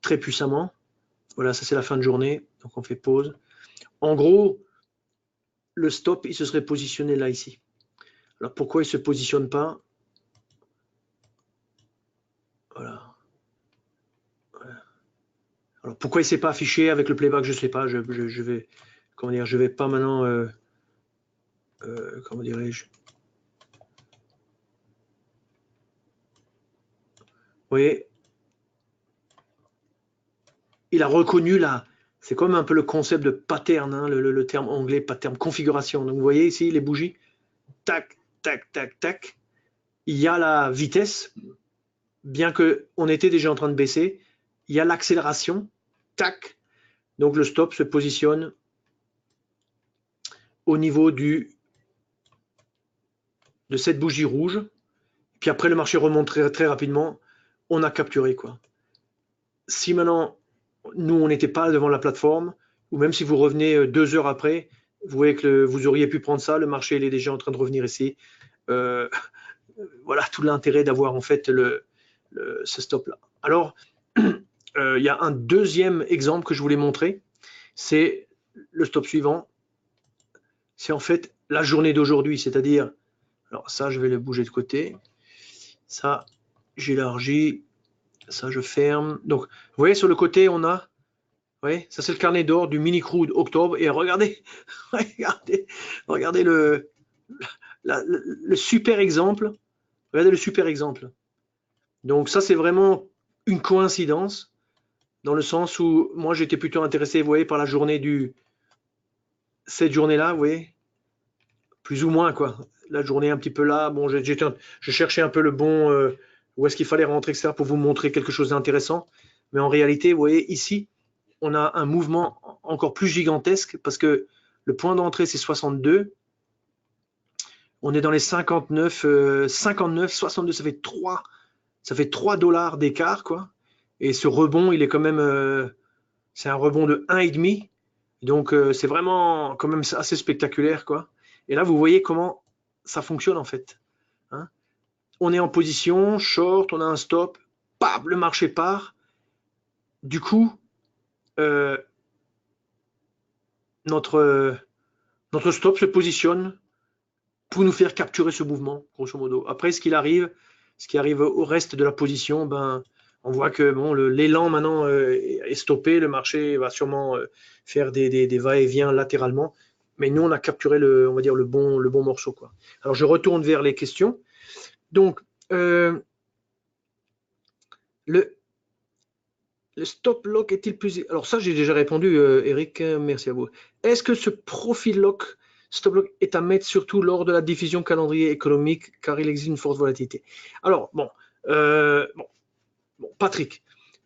très puissamment. Voilà, ça c'est la fin de journée, donc on fait pause. En gros, le stop, il se serait positionné là, ici. Alors pourquoi il ne se positionne pas? Voilà. Alors pourquoi il ne s'est pas affiché avec le playback? Je ne sais pas. Je vais, comment dire, je vais pas maintenant, comment dirais-je? Vous voyez, il a reconnu là. C'est comme un peu le concept de pattern, hein, le terme anglais, pattern, configuration. Donc vous voyez ici les bougies, tac, tac, tac, tac. Il y a la vitesse, bien qu'on était déjà en train de baisser. Il y a l'accélération, tac. Donc le stop se positionne au niveau de cette bougie rouge. Puis après, le marché remonte très, très rapidement. On a capturé, quoi. Si maintenant, nous, on n'était pas devant la plateforme, ou même si vous revenez 2 heures après, vous voyez que vous auriez pu prendre ça, le marché il est déjà en train de revenir ici. Euh, voilà tout l'intérêt d'avoir en fait ce stop-là. Alors, il y a un deuxième exemple que je voulais montrer, c'est le stop suivant. C'est en fait la journée d'aujourd'hui, c'est-à-dire, alors ça, je vais le bouger de côté. Ça, j'élargis. Ça, je ferme. Donc, vous voyez, sur le côté, on a, ouais, ça c'est le carnet d'or du mini crude octobre. Et regardez, regardez le super exemple. Regardez le super exemple. Donc ça, c'est vraiment une coïncidence, dans le sens où moi, j'étais plutôt intéressé, vous voyez, par la journée cette journée-là, vous voyez, plus ou moins, quoi. La journée un petit peu là, bon, je cherchais un peu le bon, où est-ce qu'il fallait rentrer, etc., pour vous montrer quelque chose d'intéressant. Mais en réalité, vous voyez, ici, on a un mouvement encore plus gigantesque parce que le point d'entrée, c'est 62. On est dans les 59, 59, 62, ça fait 3 dollars d'écart, quoi. Et ce rebond, il est quand même, c'est un rebond de 1,5. Donc, c'est vraiment quand même assez spectaculaire, quoi. Et là, vous voyez comment ça fonctionne, en fait. Hein. On est en position, short, on a un stop, paf, le marché part. Du coup, euh, notre, notre stop se positionne pour nous faire capturer ce mouvement, grosso modo. Après, ce qui arrive au reste de la position, ben, on voit que bon, l'élan maintenant est stoppé, le marché va sûrement faire des va-et-vient latéralement, mais nous, on a capturé on va dire le bon morceau, quoi. Alors, je retourne vers les questions. Donc, le, le stop lock est-il plus... Alors ça, j'ai déjà répondu, Eric, merci à vous. Est-ce que ce profil lock, stop lock, est à mettre surtout lors de la diffusion calendrier économique, car il existe une forte volatilité? Alors, bon, Patrick,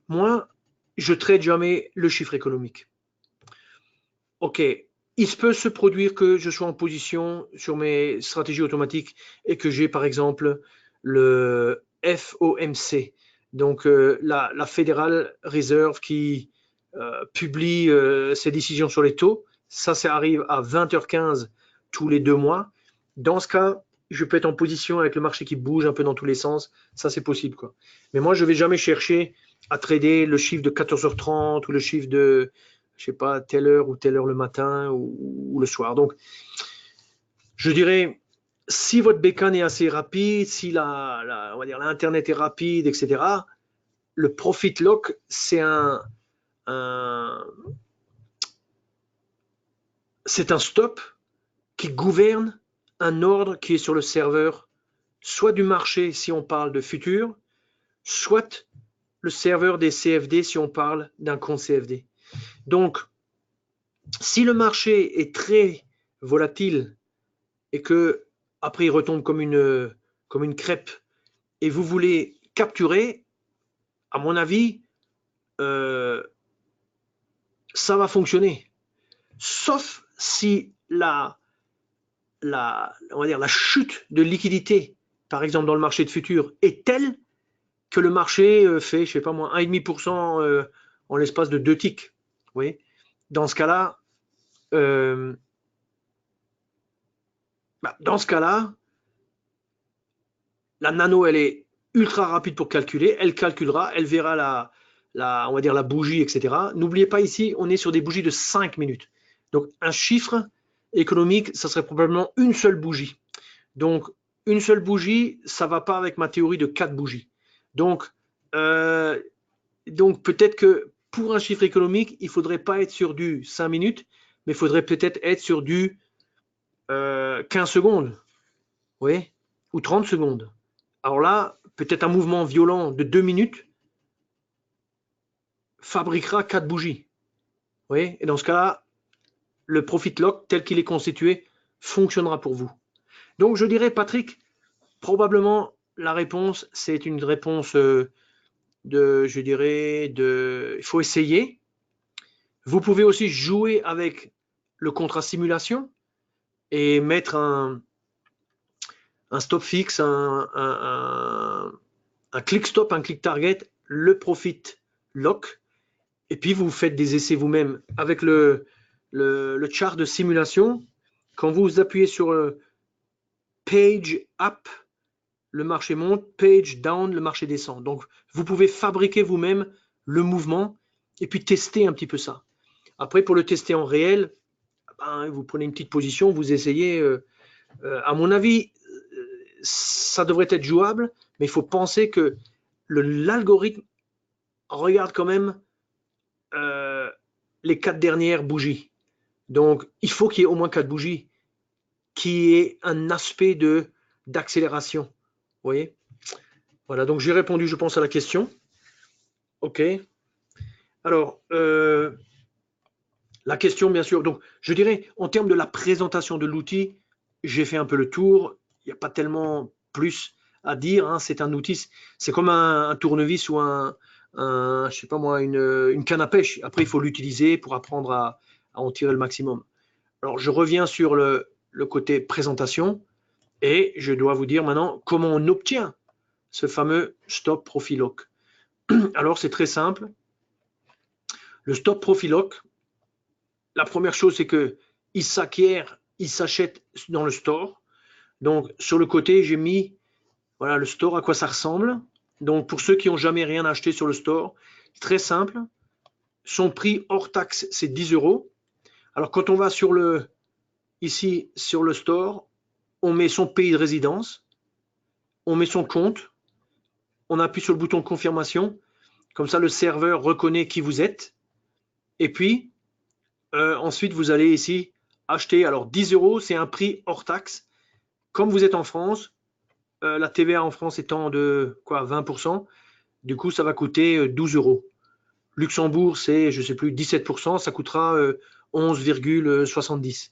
moi, je trade jamais le chiffre économique. Ok, il se peut se produire que je sois en position sur mes stratégies automatiques et que j'ai par exemple le FOMC, donc la Federal Reserve qui publie ses décisions sur les taux. Ça arrive à 20h15 tous les 2 mois. Dans ce cas, je peux être en position avec le marché qui bouge un peu dans tous les sens. Ça, c'est possible, quoi. Mais moi, je ne vais jamais chercher à trader le chiffre de 14h30 ou le chiffre de, je sais pas, telle heure ou telle heure le matin ou le soir. Donc, je dirais, si votre bécane est assez rapide, si on va dire l'internet est rapide, etc., le profit lock, c'est c'est un stop qui gouverne un ordre qui est sur le serveur, soit du marché si on parle de futur, soit le serveur des CFD si on parle d'un compte CFD. Donc, si le marché est très volatile et que après il retombe comme une crêpe et vous voulez capturer, à mon avis, euh, ça va fonctionner. Sauf si on va dire la chute de liquidité, par exemple dans le marché de futurs, est telle que le marché fait, je sais pas moi, 1,5% en l'espace de 2 ticks. Vous voyez, dans ce cas-là, la nano, elle est ultra rapide pour calculer. Elle calculera, elle verra on va dire la bougie, etc. N'oubliez pas ici, on est sur des bougies de 5 minutes. Donc un chiffre économique, ça serait probablement une seule bougie. Donc une seule bougie, ça ne va pas avec ma théorie de 4 bougies. Donc peut-être que pour un chiffre économique, il ne faudrait pas être sur du 5 minutes, mais il faudrait peut-être être sur du 15 secondes, oui, ou 30 secondes. Alors là, peut-être un mouvement violent de 2 minutes fabriquera 4 bougies. Oui, et dans ce cas-là, le profit lock tel qu'il est constitué fonctionnera pour vous. Donc je dirais, Patrick, probablement la réponse, c'est une réponse il faut essayer. Vous pouvez aussi jouer avec le contrat simulation et mettre un stop fixe, un click stop, un click target, le profit lock Et puis, vous faites des essais vous-même. Avec le chart de simulation, quand vous appuyez sur Page Up, le marché monte, Page Down, le marché descend. Donc, vous pouvez fabriquer vous-même le mouvement et puis tester un petit peu ça. Après, pour le tester en réel, ben, vous prenez une petite position, vous essayez. À mon avis, ça devrait être jouable, mais il faut penser que l'algorithme regarde quand même euh, les 4 dernières bougies. Donc, il faut qu'il y ait au moins 4 bougies qui aient un aspect d'accélération. Vous voyez? Voilà, donc j'ai répondu, je pense, à la question. OK. Alors, la question, bien sûr, donc je dirais, en termes de la présentation de l'outil, j'ai fait un peu le tour. Il n'y a pas tellement plus à dire, hein. C'est un outil, c'est comme un tournevis ou je sais pas moi, une canne à pêche. Après, il faut l'utiliser pour apprendre à en tirer le maximum. Alors, je reviens sur le côté présentation et je dois vous dire maintenant comment on obtient ce fameux Stop Profit Lock. Alors, c'est très simple. Le Stop Profit Lock, la première chose, c'est que il s'acquiert, il s'achète dans le store. Donc, sur le côté, j'ai mis voilà, le store, à quoi ça ressemble. Donc, pour ceux qui n'ont jamais rien acheté sur le store, très simple. Son prix hors taxe, c'est 10 euros. Alors, quand on va ici, sur le store, on met son pays de résidence, on met son compte, on appuie sur le bouton confirmation. Comme ça, le serveur reconnaît qui vous êtes. Et puis, ensuite, vous allez ici acheter. Alors, 10 euros, c'est un prix hors taxe. Comme vous êtes en France, la TVA en France étant de quoi 20%, du coup, ça va coûter 12 euros. Luxembourg, c'est, je ne sais plus, 17%, ça coûtera 11,70,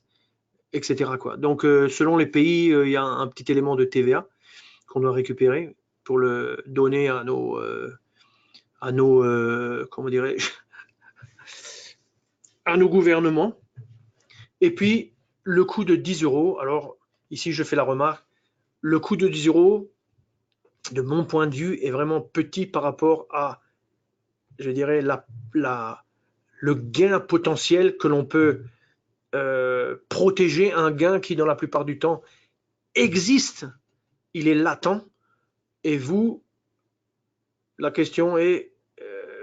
etc. Quoi. Donc, selon les pays, il y a un petit élément de TVA qu'on doit récupérer pour le donner à nos comment dirais-je, à nos gouvernements. Et puis, le coût de 10 euros, alors ici, je fais la remarque, le coût de 10 euros, de mon point de vue, est vraiment petit par rapport à, je dirais, le gain potentiel que l'on peut protéger, un gain qui, dans la plupart du temps, existe, il est latent, et vous, la question est,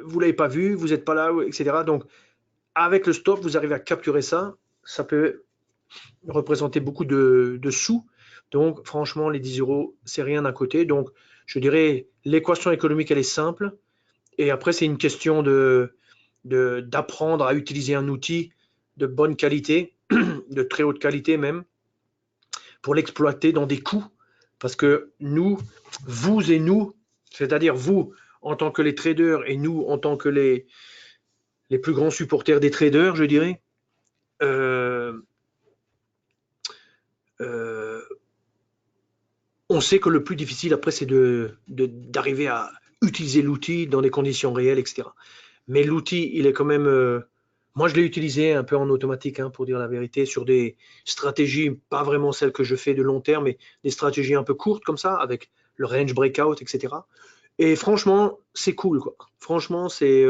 vous ne l'avez pas vu, vous n'êtes pas là, etc. Donc, avec le stop, vous arrivez à capturer ça, ça peut représenter beaucoup de sous. Donc, franchement, les 10 euros, c'est rien à côté. Donc, je dirais, l'équation économique, elle est simple. Et après, c'est une question d'apprendre à utiliser un outil de bonne qualité, de très haute qualité même, pour l'exploiter dans des coûts. Parce que nous, vous et nous, c'est-à-dire vous en tant que les traders et nous en tant que les plus grands supporters des traders, je dirais, euh, euh, on sait que le plus difficile après, c'est d'arriver à utiliser l'outil dans des conditions réelles, etc. Mais l'outil, il est quand même. Moi, je l'ai utilisé un peu en automatique, hein, pour dire la vérité, sur des stratégies, pas vraiment celles que je fais de long terme, mais des stratégies un peu courtes comme ça, avec le range breakout, etc. Et franchement, c'est cool, quoi. Franchement, c'est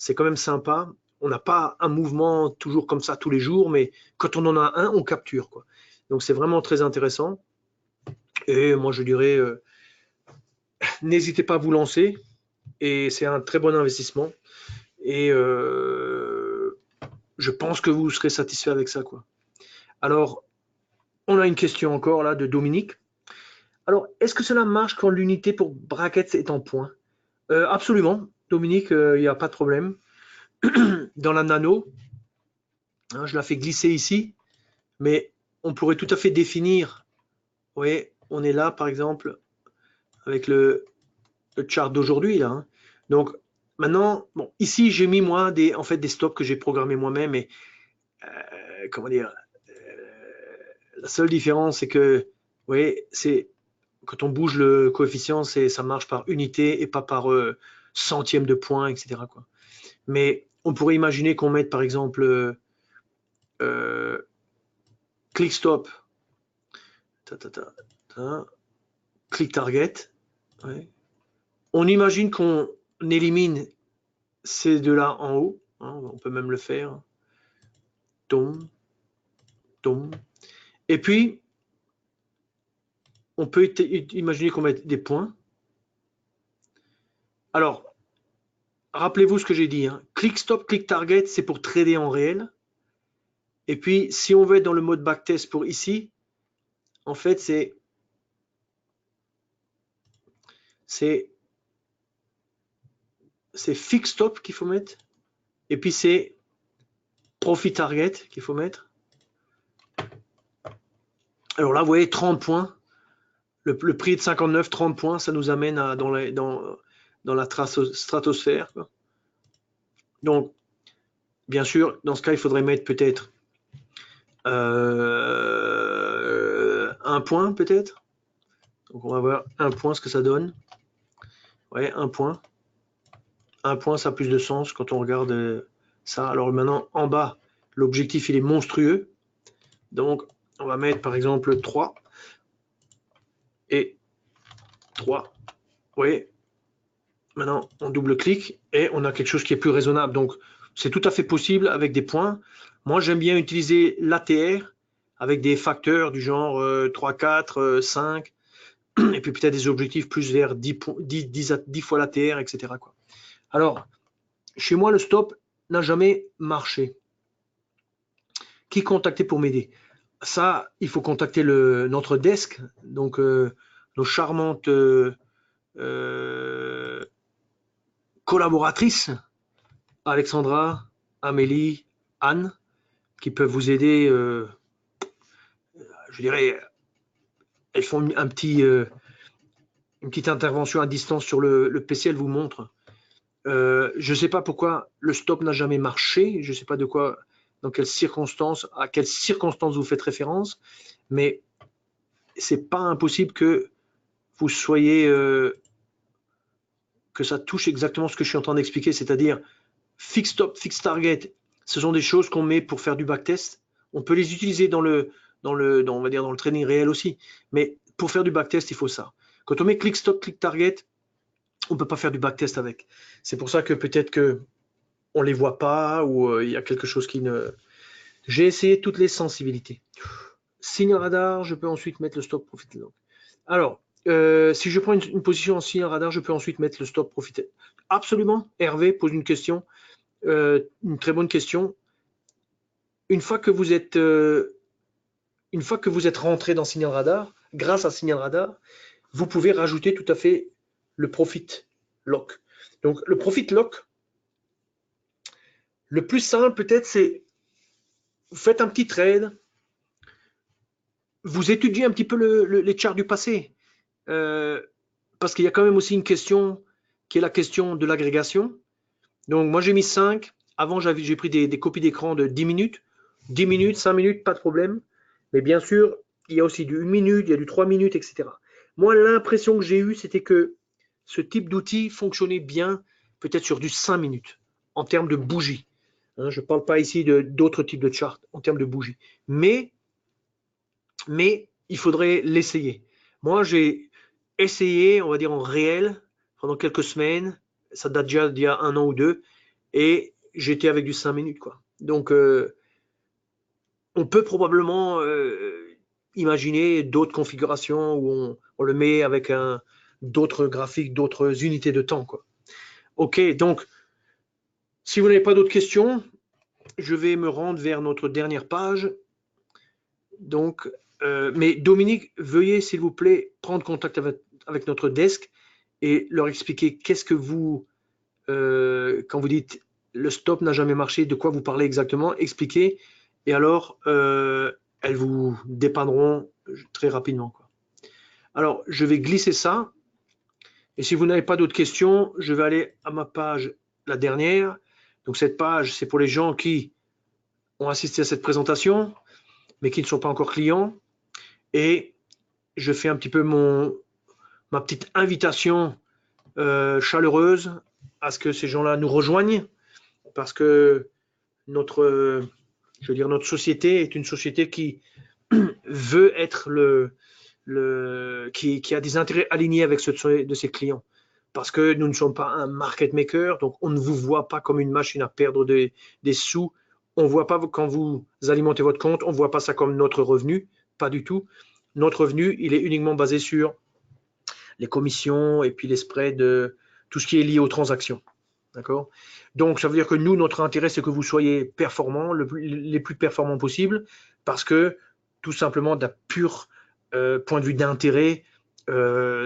quand même sympa. On n'a pas un mouvement toujours comme ça tous les jours, mais quand on en a un, on capture, quoi. Donc, c'est vraiment très intéressant. Et moi, je dirais, n'hésitez pas à vous lancer. Et c'est un très bon investissement. Et je pense que vous serez satisfait avec ça, quoi. Alors, on a une question encore là de Dominique. Alors, est-ce que cela marche quand l'unité pour brackets est en point? Absolument, Dominique, il n'y a pas de problème. Dans la nano, hein, je la fais glisser ici, mais on pourrait tout à fait définir. Vous voyez, on est là, par exemple, avec le chart d'aujourd'hui, là, hein. Donc, maintenant, bon, ici, j'ai mis moi en fait, des stops que j'ai programmés moi-même, et comment dire, la seule différence, c'est que, vous voyez, c'est quand on bouge le coefficient, ça marche par unité et pas par centième de point, etc., quoi. Mais on pourrait imaginer qu'on mette, par exemple, click stop, click target. Ouais. On imagine qu'on élimine c'est de là en haut, hein, on peut même le faire. Tom, tom. Et puis, on peut imaginer qu'on met des points. Alors, rappelez-vous ce que j'ai dit. Hein. Click stop, click target, c'est pour trader en réel. Et puis, si on veut être dans le mode backtest pour ici, en fait, c'est fix stop qu'il faut mettre. Et puis, c'est profit target qu'il faut mettre. Alors là, vous voyez, 30 points. Le prix est de 59, 30 points, ça nous amène dans la stratosphère. Quoi. Donc, bien sûr, dans ce cas, il faudrait mettre peut-être un point, peut-être. Donc, on va voir un point, ce que ça donne. Ouais, un point. Un point, ça a plus de sens quand on regarde ça. Alors maintenant, en bas, l'objectif, il est monstrueux. Donc, on va mettre, par exemple, 3. Et 3. Vous voyez, maintenant, on double-clique et on a quelque chose qui est plus raisonnable. Donc, c'est tout à fait possible avec des points. Moi, j'aime bien utiliser l'ATR avec des facteurs du genre 3, 4, 5, et puis peut-être des objectifs plus vers 10 fois l'ATR, etc. Quoi. Alors, chez moi, le stop n'a jamais marché. Qui contacter pour m'aider? Ça, il faut contacter notre desk, donc nos charmantes collaboratrices, Alexandra, Amélie, Anne, qui peuvent vous aider, je dirais, elles font une petite intervention à distance sur le PC, elles vous montrent. Je ne sais pas pourquoi le stop n'a jamais marché, je ne sais pas dans quelles circonstances, à quelles circonstances vous faites référence, mais c'est pas impossible que vous soyez, que ça touche exactement ce que je suis en train d'expliquer, c'est-à-dire fix stop, fix target, ce sont des choses qu'on met pour faire du backtest. On peut les utiliser on va dire dans le trading réel aussi, mais pour faire du backtest, il faut ça. Quand on met click stop, click target, on ne peut pas faire du backtest avec. C'est pour ça que peut-être que on les voit pas ou il y a quelque chose qui ne. J'ai essayé toutes les sensibilités. Signal radar, je peux ensuite mettre le stop profit lock. Alors, si je prends une position en signal radar, je peux ensuite mettre le stop profit. Absolument. Hervé pose une question, une très bonne question. Une fois que vous êtes rentré dans signal radar, grâce à signal radar, vous pouvez rajouter tout à fait le profit lock. Donc, le profit lock, le plus simple peut-être, c'est vous faites un petit trade, vous étudiez un petit peu les charts du passé, parce qu'il y a quand même aussi une question qui est la question de l'agrégation. Donc moi j'ai mis 5, avant j'ai pris des copies d'écran de 10 minutes, 10 minutes, 5 minutes, pas de problème, mais bien sûr il y a aussi du 1 minute, il y a du 3 minutes, etc. Moi l'impression que j'ai eue c'était que ce type d'outil fonctionnait bien peut-être sur du 5 minutes en termes de bougies. Je ne parle pas ici d'autres types de charts en termes de bougies. Mais il faudrait l'essayer. Moi, j'ai essayé, on va dire en réel, pendant quelques semaines. Ça date déjà d'il y a 1 an ou 2. Et j'étais avec du 5 minutes. Quoi. Donc, on peut probablement imaginer d'autres configurations où on le met avec d'autres graphiques, d'autres unités de temps. Quoi. OK, donc, si vous n'avez pas d'autres questions, je vais me rendre vers notre dernière page. Donc, mais Dominique, veuillez s'il vous plaît prendre contact avec notre desk et leur expliquer qu'est-ce que vous, quand vous dites le stop n'a jamais marché, de quoi vous parlez exactement, expliquez, et alors elles vous dépanneront très rapidement. Quoi. Alors, je vais glisser ça, et si vous n'avez pas d'autres questions, je vais aller à ma page, la dernière. Donc cette page, c'est pour les gens qui ont assisté à cette présentation, mais qui ne sont pas encore clients. Et je fais un petit peu ma petite invitation chaleureuse à ce que ces gens-là nous rejoignent, parce que notre société est une société qui veut être qui a des intérêts alignés avec ceux de ses clients. parce que nous ne sommes pas un market maker, donc on ne vous voit pas comme une machine à perdre des sous. On ne voit pas quand vous alimentez votre compte, on ne voit pas ça comme notre revenu, pas du tout. Notre revenu, il est uniquement basé sur les commissions et puis les spreads, tout ce qui est lié aux transactions. D'accord? Donc, ça veut dire que nous, notre intérêt, c'est que vous soyez performants, les plus performants possibles, parce que tout simplement, d'un pur point de vue d'intérêt,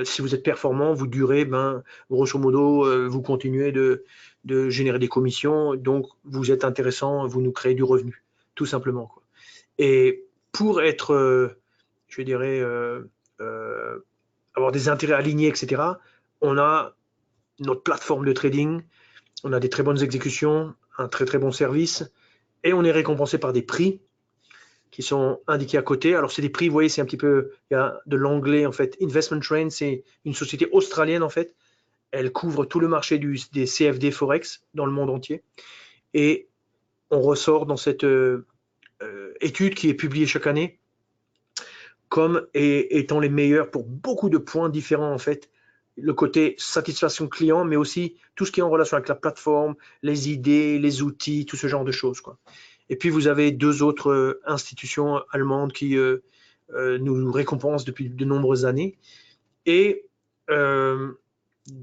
si vous êtes performant, vous durez, ben, grosso modo, vous continuez de générer des commissions, donc vous êtes intéressant, vous nous créez du revenu, tout simplement, quoi. Et pour être, je dirais, euh, avoir des intérêts alignés, etc., on a notre plateforme de trading, on a des très bonnes exécutions, un très très bon service, et on est récompensé par des prix qui sont indiqués à côté. Alors c'est des prix, vous voyez, c'est un petit peu, il y a de l'anglais en fait. Investment Trend, c'est une société australienne en fait. Elle couvre tout le marché des CFD Forex dans le monde entier. Et on ressort dans cette étude qui est publiée chaque année comme étant les meilleurs pour beaucoup de points différents en fait. Le côté satisfaction client, mais aussi tout ce qui est en relation avec la plateforme, les idées, les outils, tout ce genre de choses, quoi. Et puis vous avez deux autres institutions allemandes qui nous récompensent depuis de nombreuses années. Et euh,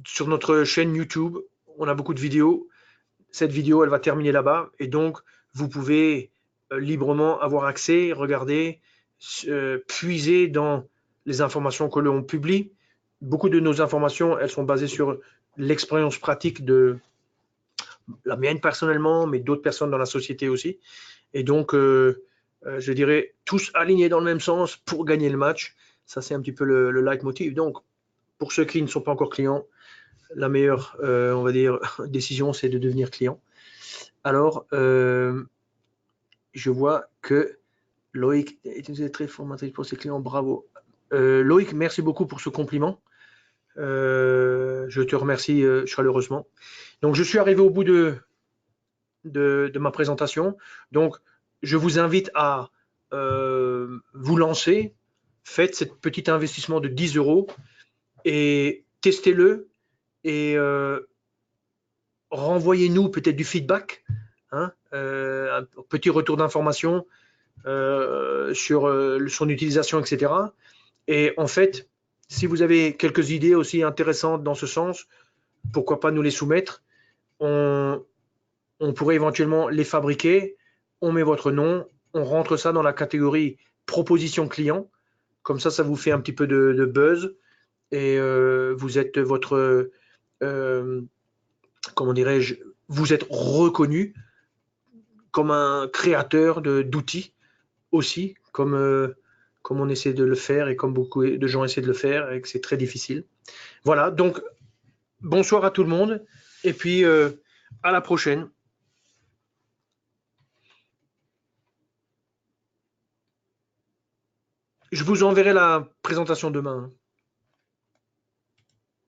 sur notre chaîne YouTube, on a beaucoup de vidéos. Cette vidéo, elle va terminer là-bas. Et donc, vous pouvez librement avoir accès, regarder, puiser dans les informations que l'on publie. Beaucoup de nos informations, elles sont basées sur l'expérience pratique de la mienne personnellement, mais d'autres personnes dans la société aussi. Et donc, je dirais, tous alignés dans le même sens pour gagner le match. Ça, c'est un petit peu le leitmotiv. Donc, pour ceux qui ne sont pas encore clients, la meilleure, on va dire, décision, c'est de devenir client. Alors, je vois que Loïc est une très formatrice pour ses clients. Bravo. Loïc, merci beaucoup pour ce compliment. Je te remercie chaleureusement. Donc, je suis arrivé au bout de ma présentation. Donc, je vous invite à vous lancer. Faites cet petit investissement de 10 euros et testez-le et renvoyez-nous peut-être du feedback, hein, un petit retour d'information sur son utilisation, etc. Et en fait, si vous avez quelques idées aussi intéressantes dans ce sens, pourquoi pas nous les soumettre. On pourrait éventuellement les fabriquer, on met votre nom, on rentre ça dans la catégorie proposition client. Comme ça vous fait un petit peu de buzz et vous êtes euh, comment dirais-je, vous êtes reconnu comme un créateur d'outils aussi, comme on essaie de le faire et comme beaucoup de gens essaient de le faire et que c'est très difficile. Voilà, donc bonsoir à tout le monde et puis à la prochaine. Je vous enverrai la présentation demain.